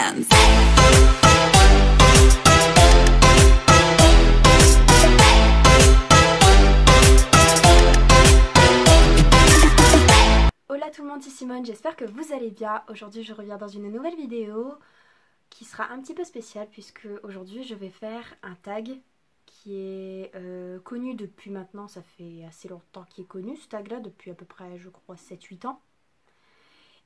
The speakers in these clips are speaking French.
dance. Hola tout le monde, c'est Simone, j'espère que vous allez bien. Aujourd'hui je reviens dans une nouvelle vidéo qui sera un petit peu spéciale puisque aujourd'hui je vais faire un tag qui est connu depuis maintenant, ça fait assez longtemps qu'il est connu ce tag là, depuis à peu près je crois 7-8 ans.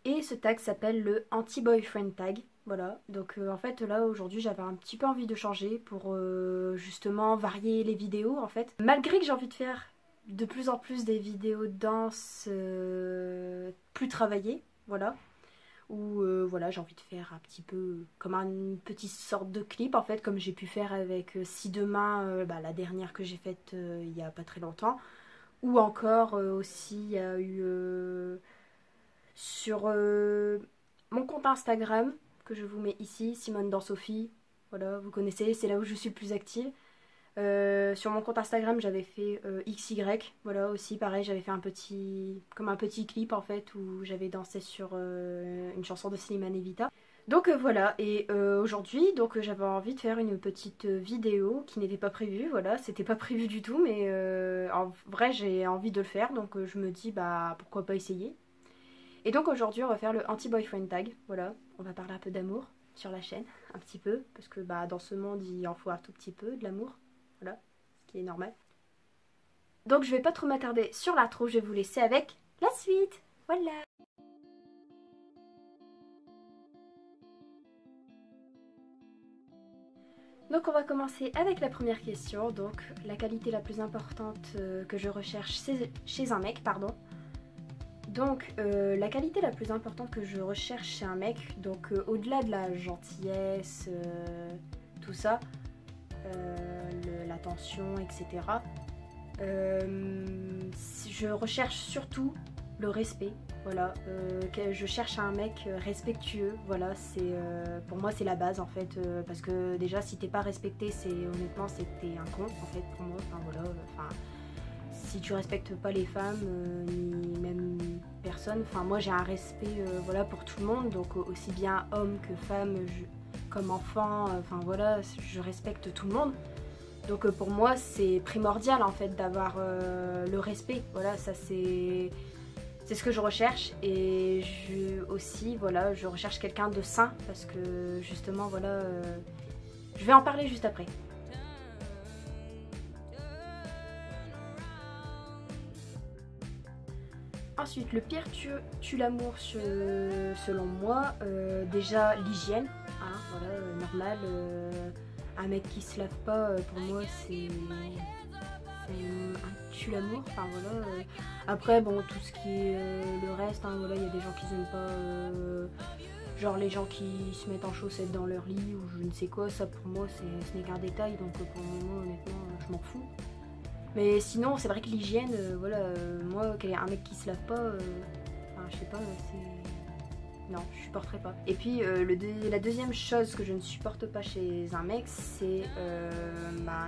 Et ce tag s'appelle le anti-boyfriend tag, voilà. Donc en fait là aujourd'hui j'avais un petit peu envie de changer pour justement varier les vidéos en fait. Malgré que j'ai envie de faire de plus en plus des vidéos de danse plus travaillées, voilà. Où voilà, j'ai envie de faire un petit peu comme une petite sorte de clip en fait, comme j'ai pu faire avec Si Demain, la dernière que j'ai faite il y a pas très longtemps. Ou encore aussi il y a eu sur mon compte Instagram que je vous mets ici, Simone dans Sophie, voilà, vous connaissez, c'est là où je suis le plus active. Sur mon compte Instagram j'avais fait XY, voilà aussi pareil, j'avais fait un petit clip en fait où j'avais dansé sur une chanson de Slimane et Vita. Donc voilà, et aujourd'hui donc j'avais envie de faire une petite vidéo qui n'était pas prévue, voilà, c'était pas prévu du tout, mais en vrai j'ai envie de le faire, donc je me dis bah pourquoi pas essayer. Et donc aujourd'hui on va faire le anti-boyfriend tag, voilà, on va parler un peu d'amour sur la chaîne, un petit peu, parce que bah dans ce monde il en faut un tout petit peu de l'amour. Voilà, ce qui est normal. Donc je vais pas trop m'attarder sur l'intro, je vais vous laisser avec la suite. Voilà. Donc on va commencer avec la première question. Donc la qualité la plus importante que je recherche chez un mec, pardon. Donc la qualité la plus importante que je recherche chez un mec, donc au-delà de la gentillesse, tout ça, l'attention, etc. Je recherche surtout le respect, voilà, je cherche un mec respectueux, voilà, c'est pour moi c'est la base en fait, parce que déjà si t'es pas respecté, c'est honnêtement c'était un con en fait pour moi, enfin voilà, si tu respectes pas les femmes, ni même personne, enfin moi j'ai un respect voilà pour tout le monde, donc aussi bien homme que femme, comme enfant, enfin voilà, je respecte tout le monde. Donc pour moi c'est primordial en fait d'avoir le respect, voilà, ça c'est ce que je recherche. Et aussi voilà, je recherche quelqu'un de sain parce que justement voilà, je vais en parler juste après. Ensuite, le pire tue l'amour selon moi, déjà l'hygiène, hein, voilà, normal. Un mec qui se lave pas, pour moi c'est un tue l'amour, enfin voilà. Après bon, tout ce qui est le reste, hein, voilà, il y a des gens qui n'aiment pas, genre les gens qui se mettent en chaussettes dans leur lit ou je ne sais quoi, ça pour moi ce n'est qu'un détail, donc pour le moment honnêtement je m'en fous. Mais sinon c'est vrai que l'hygiène, voilà, moi un mec qui se lave pas, enfin je sais pas, c'est... Non, je supporterai pas. Et puis la deuxième chose que je ne supporte pas chez un mec, c'est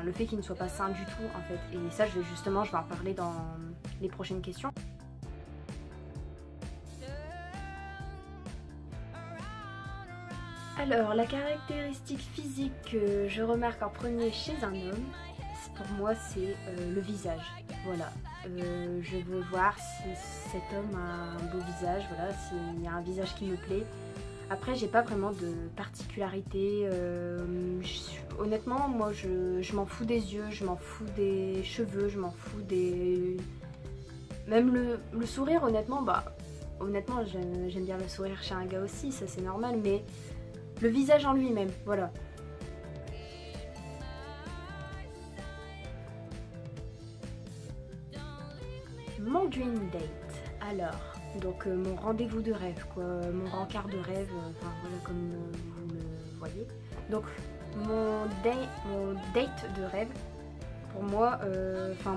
le fait qu'il ne soit pas sain du tout en fait. Et ça je vais en parler dans les prochaines questions. Alors la caractéristique physique que je remarque en premier chez un homme, pour moi c'est le visage, voilà. Je veux voir si cet homme a un beau visage, voilà, s'il y a un visage qui me plaît. Après j'ai pas vraiment de particularité, honnêtement moi je m'en fous des yeux, je m'en fous des cheveux, je m'en fous des... Même le sourire, honnêtement, honnêtement j'aime bien le sourire chez un gars aussi, ça c'est normal, mais le visage en lui-même, voilà. Mon dream date, alors, donc mon rendez-vous de rêve, quoi, mon rencard de rêve, enfin voilà comme vous le voyez. Donc mon date de rêve, pour moi,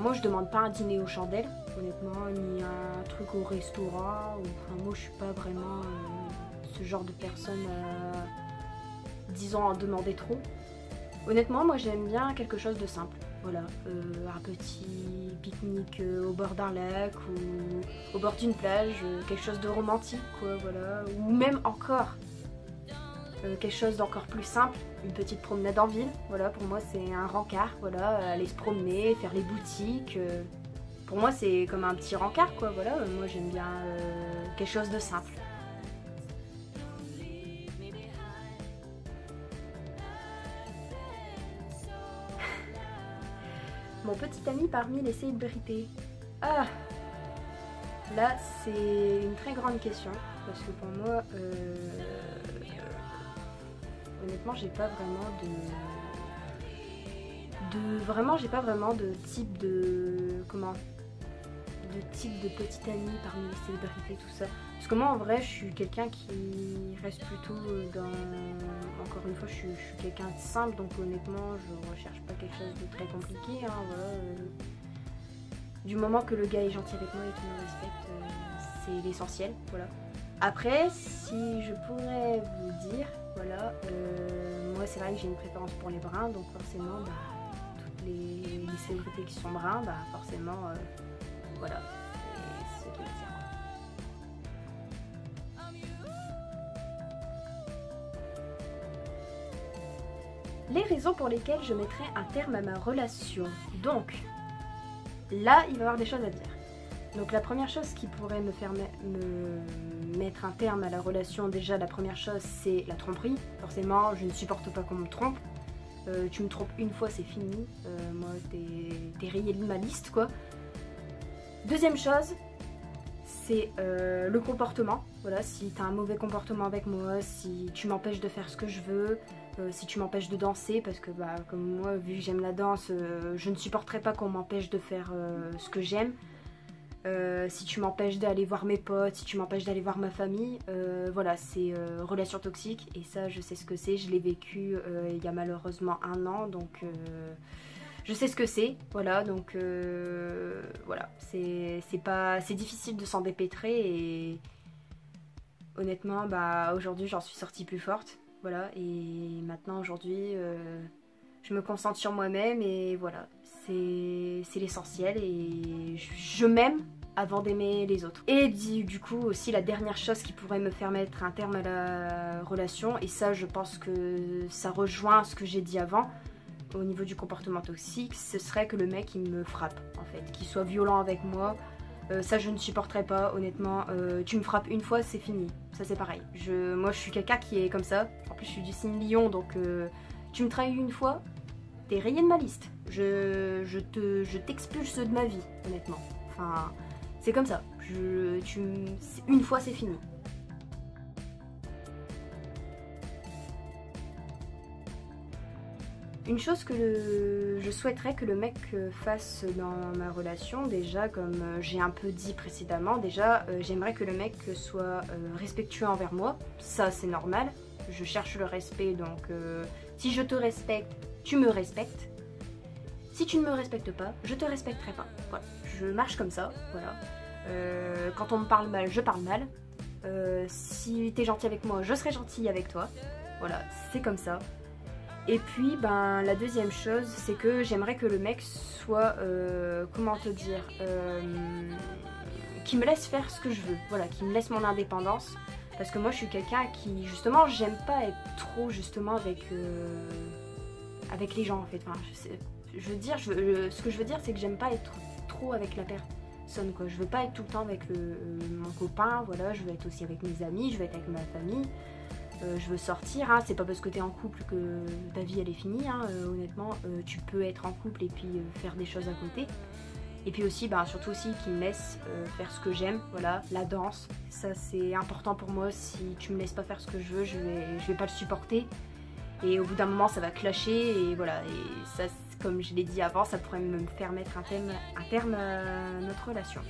moi je demande pas un dîner aux chandelles, honnêtement, ni un truc au restaurant, moi je suis pas vraiment ce genre de personne, disons, à demander trop. Honnêtement, moi j'aime bien quelque chose de simple. Voilà, un petit pique-nique au bord d'un lac ou au bord d'une plage, quelque chose de romantique quoi, voilà. Ou même encore, quelque chose d'encore plus simple, une petite promenade en ville, voilà, pour moi c'est un rencard, voilà, aller se promener, faire les boutiques, pour moi c'est comme un petit rencard quoi, voilà, moi j'aime bien quelque chose de simple. Mon petit ami parmi les célébrités. Ah, là c'est une très grande question, parce que pour moi, honnêtement j'ai pas vraiment j'ai pas vraiment de type de type de petit ami parmi les célébrités, tout ça. Parce que moi en vrai je suis quelqu'un qui reste plutôt dans, encore une fois je suis quelqu'un de simple, donc honnêtement je recherche pas quelque chose de très compliqué, hein, voilà. Du moment que le gars est gentil avec moi et qu'il me respecte, c'est l'essentiel, voilà. Après, si je pourrais vous dire, voilà, moi c'est vrai que j'ai une préférence pour les bruns, donc forcément, bah, toutes les célébrités qui sont bruns, bah forcément, voilà, c'est ce qui m'attire. Les raisons pour lesquelles je mettrai un terme à ma relation. Donc, là, il va y avoir des choses à dire. Donc la première chose qui pourrait me faire mettre un terme à la relation, déjà la première chose c'est la tromperie. Forcément je ne supporte pas qu'on me trompe. Tu me trompes une fois c'est fini. Moi t'es rayé de ma liste quoi. Deuxième chose c'est le comportement. Voilà, si tu as un mauvais comportement avec moi, si tu m'empêches de faire ce que je veux, si tu m'empêches de danser, parce que bah, comme moi vu que j'aime la danse, je ne supporterai pas qu'on m'empêche de faire ce que j'aime. Si tu m'empêches d'aller voir mes potes, si tu m'empêches d'aller voir ma famille, voilà, c'est relation toxique et ça je sais ce que c'est, je l'ai vécu il y a malheureusement 1 an, donc je sais ce que c'est, voilà, donc voilà, c'est difficile de s'en dépêtrer et honnêtement bah aujourd'hui j'en suis sortie plus forte, voilà, et maintenant aujourd'hui je me concentre sur moi-même et voilà, c'est l'essentiel et je m'aime avant d'aimer les autres. Et du coup aussi la dernière chose qui pourrait me faire mettre un terme à la relation, et ça je pense que ça rejoint ce que j'ai dit avant au niveau du comportement toxique, ce serait que le mec il me frappe en fait, qu'il soit violent avec moi. Ça je ne supporterais pas honnêtement, tu me frappes une fois c'est fini, ça c'est pareil. Moi je suis quelqu'un qui est comme ça, en plus je suis du signe lion donc tu me trahis une fois, t'es rayé de ma liste. Je t'expulse de ma vie, honnêtement. Enfin, c'est comme ça. Une fois, c'est fini. Une chose que je souhaiterais que le mec fasse dans ma relation, déjà, comme j'ai un peu dit précédemment, déjà, j'aimerais que le mec soit respectueux envers moi. Ça, c'est normal. Je cherche le respect, donc si je te respecte, tu me respectes. Si tu ne me respectes pas, je te respecterai pas. Voilà, je marche comme ça, voilà. Quand on me parle mal, je parle mal. Si t'es gentil avec moi, je serai gentille avec toi. Voilà, c'est comme ça. Et puis, ben, la deuxième chose, c'est que j'aimerais que le mec soit, comment te dire, qui me laisse faire ce que je veux. Voilà, qui me laisse mon indépendance. Parce que moi, je suis quelqu'un qui, justement, j'aime pas être trop, justement, avec les gens, en fait. Enfin, je veux dire, ce que je veux dire, c'est que j'aime pas être trop avec la personne, quoi. Je veux pas être tout le temps avec mon copain, voilà. Je veux être aussi avec mes amis, je veux être avec ma famille. Je veux sortir, hein. C'est pas parce que t'es en couple que ta vie elle est finie, hein. Honnêtement, tu peux être en couple et puis faire des choses à côté. Et puis aussi, bah, surtout aussi qu'il me laisse faire ce que j'aime, voilà, la danse. Ça c'est important pour moi, si tu me laisses pas faire ce que je veux, je vais pas le supporter. Et au bout d'un moment ça va clasher et voilà, et ça comme je l'ai dit avant, ça pourrait me faire mettre un terme à notre relation.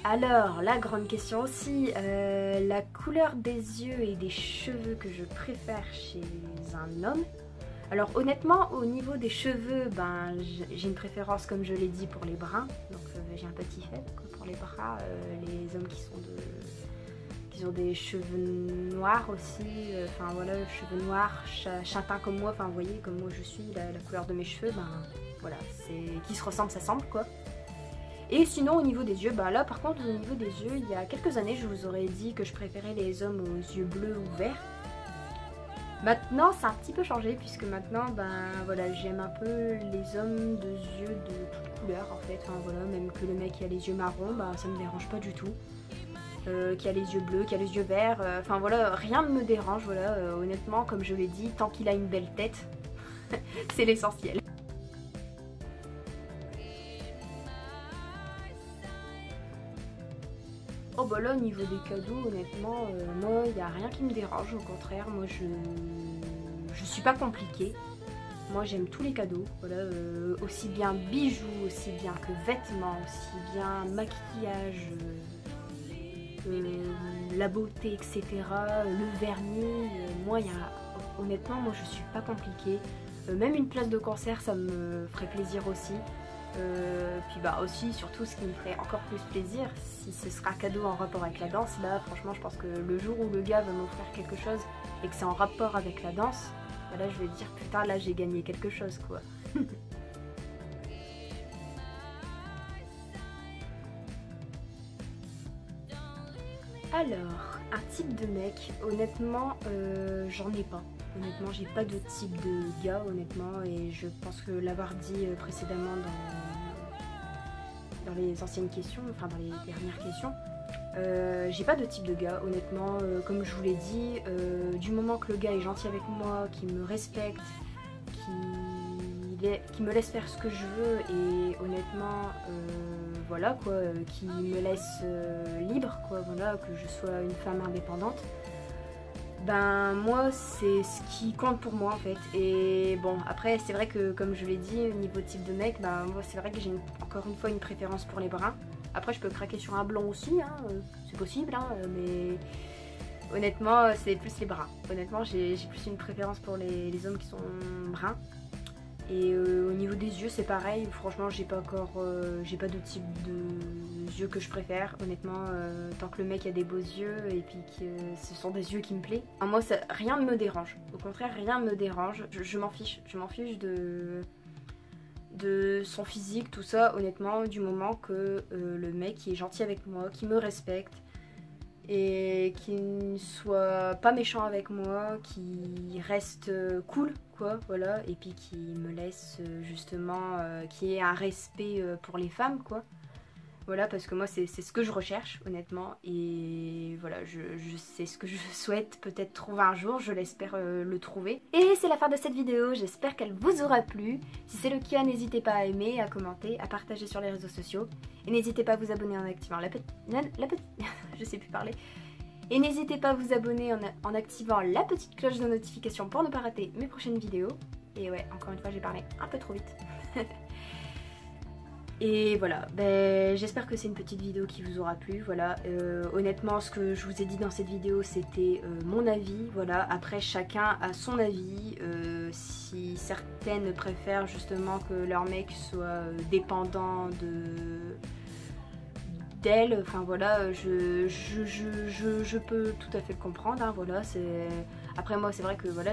Alors, la grande question aussi, la couleur des yeux et des cheveux que je préfère chez un homme. Alors honnêtement, au niveau des cheveux, ben, j'ai une préférence comme je l'ai dit pour les bruns. Donc j'ai un petit faible pour les bras, les hommes qui ont des cheveux noirs aussi, enfin voilà, cheveux noirs, châtain comme moi, enfin vous voyez comme moi je suis, la couleur de mes cheveux, ben voilà, c'est qui se ressemble, ça semble quoi. Et sinon au niveau des yeux, bah là par contre au niveau des yeux, il y a quelques années je vous aurais dit que je préférais les hommes aux yeux bleus ou verts. Maintenant ça a un petit peu changé puisque maintenant ben voilà, j'aime un peu les hommes de yeux de toutes couleurs en fait. Enfin voilà, même que le mec qui a les yeux marrons, bah ça me dérange pas du tout. Qui a les yeux bleus, qui a les yeux verts, enfin voilà, rien ne me dérange, voilà, honnêtement comme je l'ai dit, tant qu'il a une belle tête, c'est l'essentiel. Oh bah là au niveau des cadeaux honnêtement moi il n'y a rien qui me dérange, au contraire moi je suis pas compliquée. Moi j'aime tous les cadeaux, voilà, aussi bien bijoux, aussi bien que vêtements, aussi bien maquillage, la beauté etc, le vernis, moi il y a, honnêtement moi je suis pas compliquée. Même une place de concert ça me ferait plaisir aussi. Puis bah aussi surtout ce qui me ferait encore plus plaisir si ce sera cadeau en rapport avec la danse, là franchement je pense que le jour où le gars va m'offrir quelque chose et que c'est en rapport avec la danse, bah là je vais dire putain là j'ai gagné quelque chose quoi. Alors, un type de mec, honnêtement j'en ai pas. Honnêtement j'ai pas de type de gars honnêtement, et je pense que l'avoir dit précédemment dans les anciennes questions, enfin dans les dernières questions. J'ai pas de type de gars honnêtement, comme je vous l'ai dit, du moment que le gars est gentil avec moi, qui me respecte, qui me laisse faire ce que je veux et honnêtement voilà quoi, qui me laisse libre quoi, voilà, que je sois une femme indépendante, ben moi c'est ce qui compte pour moi en fait. Et bon après c'est vrai que comme je l'ai dit au niveau type de mec, ben moi c'est vrai que j'ai encore une fois une préférence pour les bruns. Après je peux craquer sur un blond aussi hein, c'est possible hein, mais honnêtement c'est plus les bruns. Honnêtement j'ai plus une préférence pour les hommes qui sont bruns. Et au niveau des yeux c'est pareil, franchement j'ai pas de type de yeux que je préfère honnêtement, tant que le mec a des beaux yeux et puis que ce sont des yeux qui me plaisent. Enfin, moi ça, rien ne me dérange, au contraire rien ne me dérange, je m'en fiche, de son physique, tout ça honnêtement, du moment que le mec est gentil avec moi, qui me respecte et qui ne soit pas méchant avec moi, qui reste cool quoi, voilà, et puis qui me laisse justement, qui ait un respect pour les femmes quoi, voilà, parce que moi c'est ce que je recherche honnêtement, et voilà, c'est ce que je souhaite peut-être trouver un jour, je l'espère le trouver. Et c'est la fin de cette vidéo, j'espère qu'elle vous aura plu. Si c'est le cas, n'hésitez pas à aimer, à commenter, à partager sur les réseaux sociaux, et n'hésitez pas à vous abonner en activant la petite je sais plus parler. Et n'hésitez pas à vous abonner en activant la petite cloche de notification pour ne pas rater mes prochaines vidéos. Et ouais, encore une fois j'ai parlé un peu trop vite. Et voilà, ben, j'espère que c'est une petite vidéo qui vous aura plu, voilà. Honnêtement ce que je vous ai dit dans cette vidéo c'était mon avis, voilà. Après chacun a son avis, si certaines préfèrent justement que leur mec soit dépendant d'elle, enfin voilà, je peux tout à fait le comprendre, hein, voilà. Après moi c'est vrai que voilà,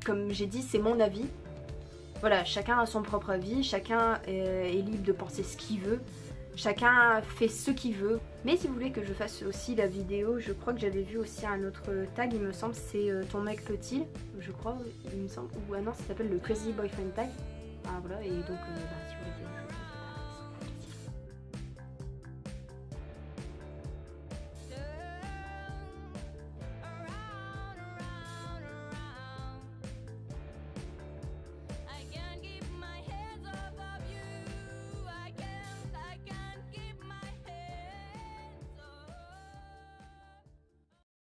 comme j'ai dit c'est mon avis. Voilà, chacun a son propre avis, chacun est libre de penser ce qu'il veut, chacun fait ce qu'il veut. Mais si vous voulez que je fasse aussi la vidéo, je crois que j'avais vu aussi un autre tag, il me semble, c'est ton mec peut-il, je crois, il me semble, ou ah non, ça s'appelle le Crazy Boyfriend tag. Ah voilà, et donc si